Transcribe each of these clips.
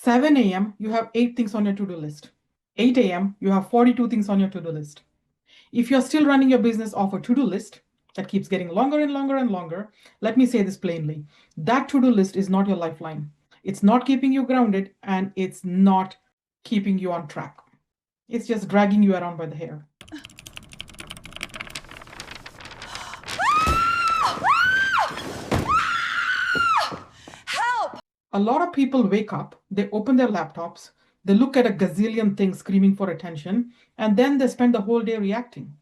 7 a.m., you have 8 things on your to-do list. 8 a.m., you have 42 things on your to-do list. If you're still running your business off a to-do list that keeps getting longer and longer and longer, let me say this plainly. That to-do list is not your lifeline. It's not keeping you grounded, and it's not keeping you on track. It's just dragging you around by the hair. Help! A lot of people wake up, they open their laptops, they look at a gazillion things screaming for attention, and then they spend the whole day reacting.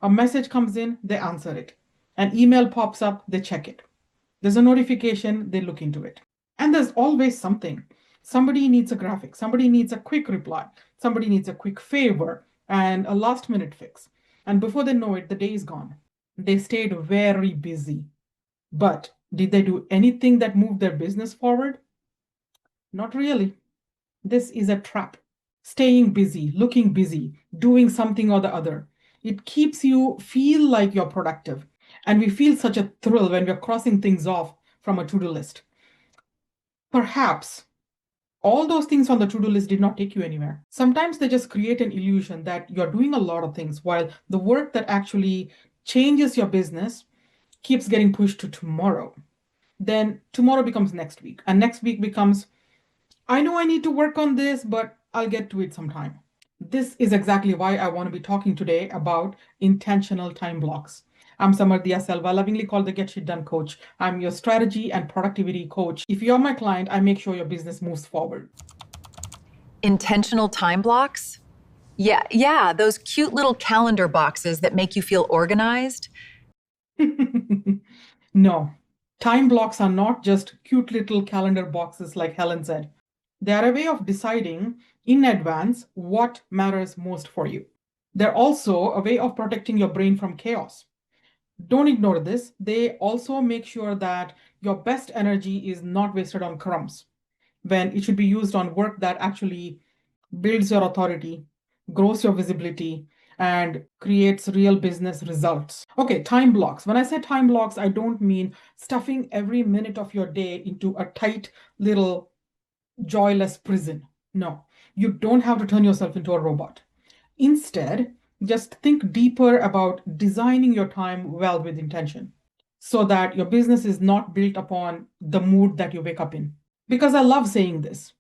A message comes in, they answer it. An email pops up, they check it. There's a notification, they look into it. And there's always something. Somebody needs a graphic, somebody needs a quick reply, somebody needs a quick favor, and a last minute fix. And before they know it, the day is gone. They stayed very busy. But did they do anything that moved their business forward? Not really. This is a trap. Staying busy, looking busy, doing something or the other. It keeps you feel like you're productive. And we feel such a thrill when we're crossing things off from a to-do list. Perhaps all those things on the to-do list did not take you anywhere. Sometimes they just create an illusion that you're doing a lot of things while the work that actually changes your business keeps getting pushed to tomorrow. Then tomorrow becomes next week, and next week becomes, I know I need to work on this, but I'll get to it sometime. This is exactly why I want to be talking today about intentional time blocks. I'm Summer Diya Selva, lovingly called the Get Shit Done Coach. I'm your strategy and productivity coach. If you're my client, I make sure your business moves forward. Intentional time blocks? Yeah, those cute little calendar boxes that make you feel organized. No, time blocks are not just cute little calendar boxes like Helen said. They are a way of deciding in advance what matters most for you. They're also a way of protecting your brain from chaos. Don't ignore this. They also make sure that your best energy is not wasted on crumbs when it should be used on work that actually builds your authority, grows your visibility, and creates real business results. Okay, time blocks. When I say time blocks, I don't mean stuffing every minute of your day into a tight little joyless prison. No, you don't have to turn yourself into a robot. Instead, just think deeper about designing your time well with intention so that your business is not built upon the mood that you wake up in. Because I love saying this,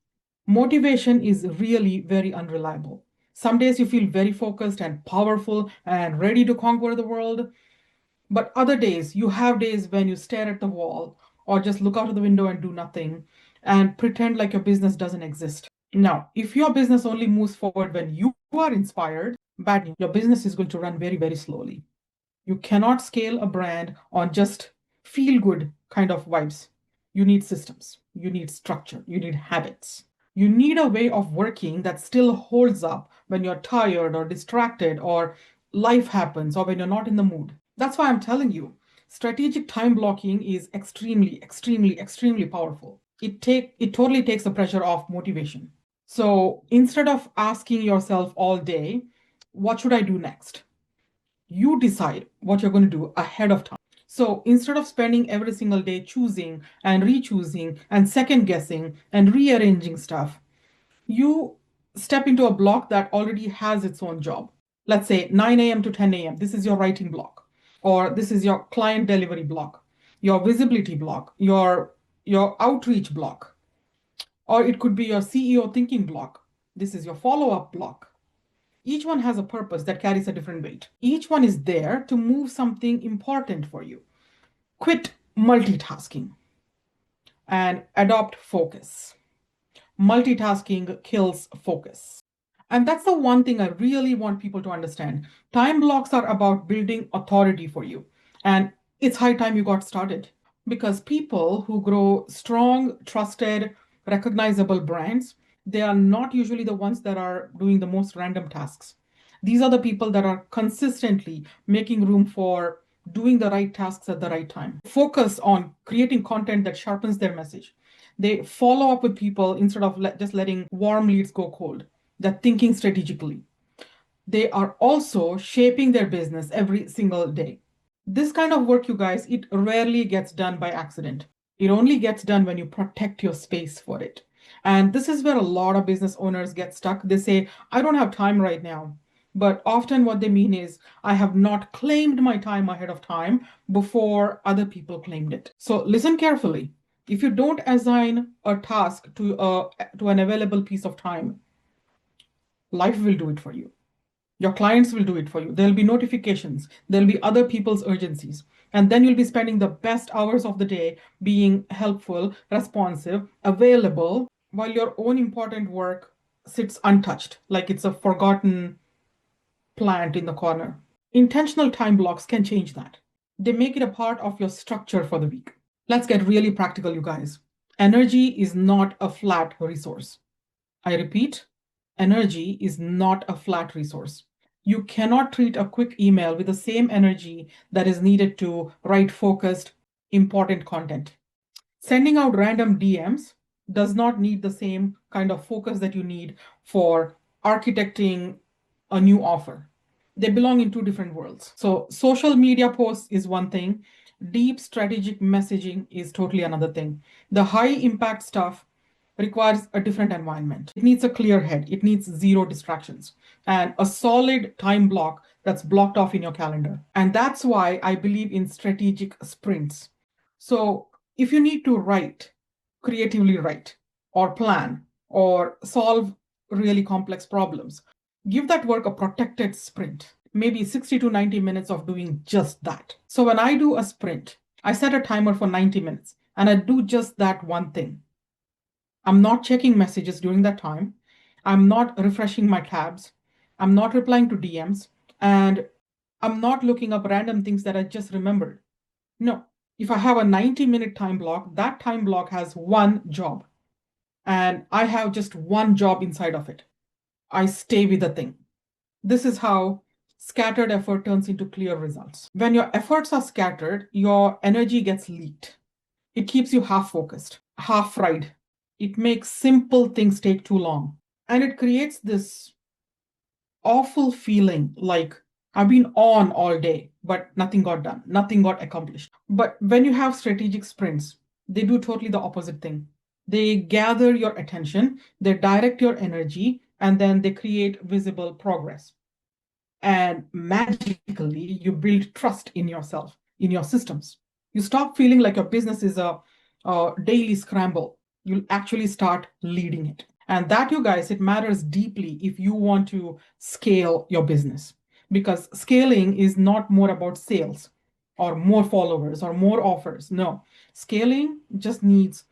motivation is really very unreliable. Some days you feel very focused and powerful and ready to conquer the world, but other days you have days when you stare at the wall or just look out of the window and do nothing and pretend like your business doesn't exist. Now, if your business only moves forward when you are inspired, bad news, your business is going to run very, very slowly. You cannot scale a brand on just feel good kind of vibes. You need systems, you need structure, you need habits. You need a way of working that still holds up when you're tired or distracted or life happens or when you're not in the mood. That's why I'm telling you, strategic time blocking is extremely powerful. It totally takes the pressure off motivation. So instead of asking yourself all day, what should I do next? You decide what you're going to do ahead of time. So instead of spending every single day choosing and rechoosing and second guessing and rearranging stuff, you step into a block that already has its own job. Let's say 9 a.m. to 10 a.m. This is your writing block, or this is your client delivery block, your visibility block, your outreach block, or it could be your CEO thinking block. This is your follow-up block. Each one has a purpose that carries a different weight. Each one is there to move something important for you. Quit multitasking and adopt focus. Multitasking kills focus. And that's the one thing I really want people to understand. Time blocks are about building authority for you. And it's high time you got started. Because people who grow strong, trusted, recognizable brands, they are not usually the ones that are doing the most random tasks. These are the people that are consistently making room for doing the right tasks at the right time. Focus on creating content that sharpens their message. They follow up with people instead of just letting warm leads go cold. They're thinking strategically. They are also shaping their business every single day. This kind of work, you guys, it rarely gets done by accident. It only gets done when you protect your space for it. And this is where a lot of business owners get stuck. They say, I don't have time right now. But often what they mean is, I have not claimed my time ahead of time before other people claimed it. So listen carefully. If you don't assign a task to an available piece of time, life will do it for you. Your clients will do it for you. There'll be notifications, there'll be other people's urgencies. And then you'll be spending the best hours of the day being helpful, responsive, available, while your own important work sits untouched, like it's a forgotten plant in the corner. Intentional time blocks can change that. They make it a part of your structure for the week. Let's get really practical, you guys. Energy is not a flat resource. I repeat, energy is not a flat resource. You cannot treat a quick email with the same energy that is needed to write focused, important content. Sending out random DMs does not need the same kind of focus that you need for architecting a new offer. They belong in two different worlds. So, social media posts is one thing, deep strategic messaging is totally another thing. The high impact stuff requires a different environment. It needs a clear head, it needs zero distractions, and a solid time block that's blocked off in your calendar. And that's why I believe in strategic sprints. So, if you need to creatively write, or plan, or solve really complex problems, give that work a protected sprint, maybe 60 to 90 minutes of doing just that. So when I do a sprint, I set a timer for 90 minutes and I do just that one thing. I'm not checking messages during that time. I'm not refreshing my tabs. I'm not replying to DMs. And I'm not looking up random things that I just remembered. No, if I have a 90-minute time block, that time block has one job. And I have just one job inside of it. I stay with the thing. This is how scattered effort turns into clear results. When your efforts are scattered, your energy gets leaked. It keeps you half focused, half fried. It makes simple things take too long. And it creates this awful feeling like I've been on all day, but nothing got done, nothing got accomplished. But when you have strategic sprints, they do totally the opposite thing. They gather your attention, they direct your energy, and then they create visible progress. And magically, you build trust in yourself, in your systems. You stop feeling like your business is a daily scramble. You'll actually start leading it. And that, you guys, it matters deeply if you want to scale your business, because scaling is not more about sales or more followers or more offers. No, scaling just needs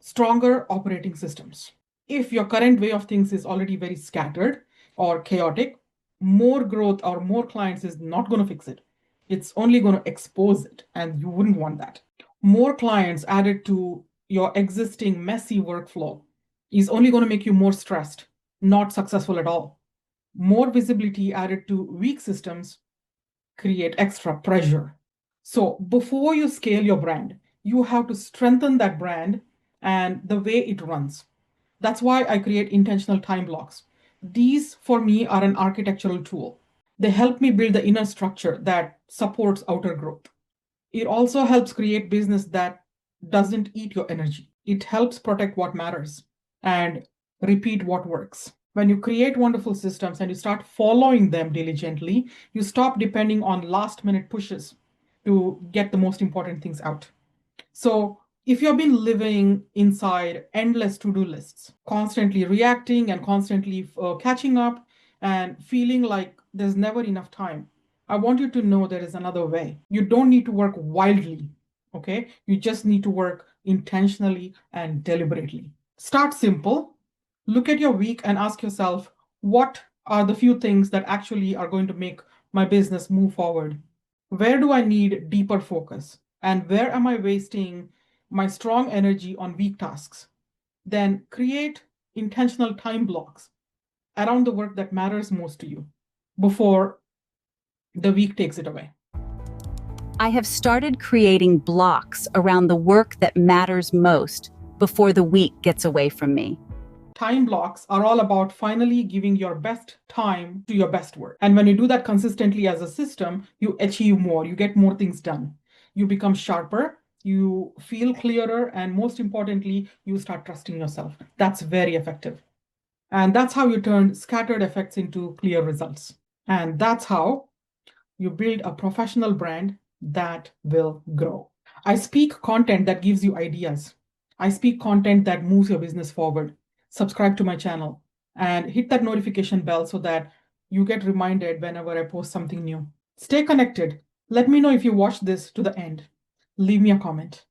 stronger operating systems. If your current way of things is already very scattered or chaotic, more growth or more clients is not going to fix it. It's only going to expose it, and you wouldn't want that. More clients added to your existing messy workflow is only going to make you more stressed, not successful at all. More visibility added to weak systems create extra pressure. So before you scale your brand, you have to strengthen that brand and the way it runs. That's why I create intentional time blocks. These, for me, are an architectural tool. They help me build the inner structure that supports outer growth. It also helps create business that doesn't eat your energy. It helps protect what matters and repeat what works. When you create wonderful systems and you start following them diligently, you stop depending on last minute pushes to get the most important things out. So, if you've been living inside endless to do lists, constantly reacting and constantly catching up and feeling like there's never enough time, I want you to know there is another way. You don't need to work wildly, okay? You just need to work intentionally and deliberately. Start simple. Look at your week and ask yourself, what are the few things that actually are going to make my business move forward? Where do I need deeper focus? And where am I wasting my strong energy on weak tasks? Then create intentional time blocks around the work that matters most to you before the week takes it away. I have started creating blocks around the work that matters most before the week gets away from me. Time blocks are all about finally giving your best time to your best work. And when you do that consistently as a system, you achieve more, you get more things done. You become sharper, you feel clearer, and most importantly, you start trusting yourself. That's very effective. And that's how you turn scattered effects into clear results. And that's how you build a professional brand that will grow. I speak content that gives you ideas. I speak content that moves your business forward. Subscribe to my channel and hit that notification bell so that you get reminded whenever I post something new. Stay connected. Let me know if you watched this to the end. Leave me a comment.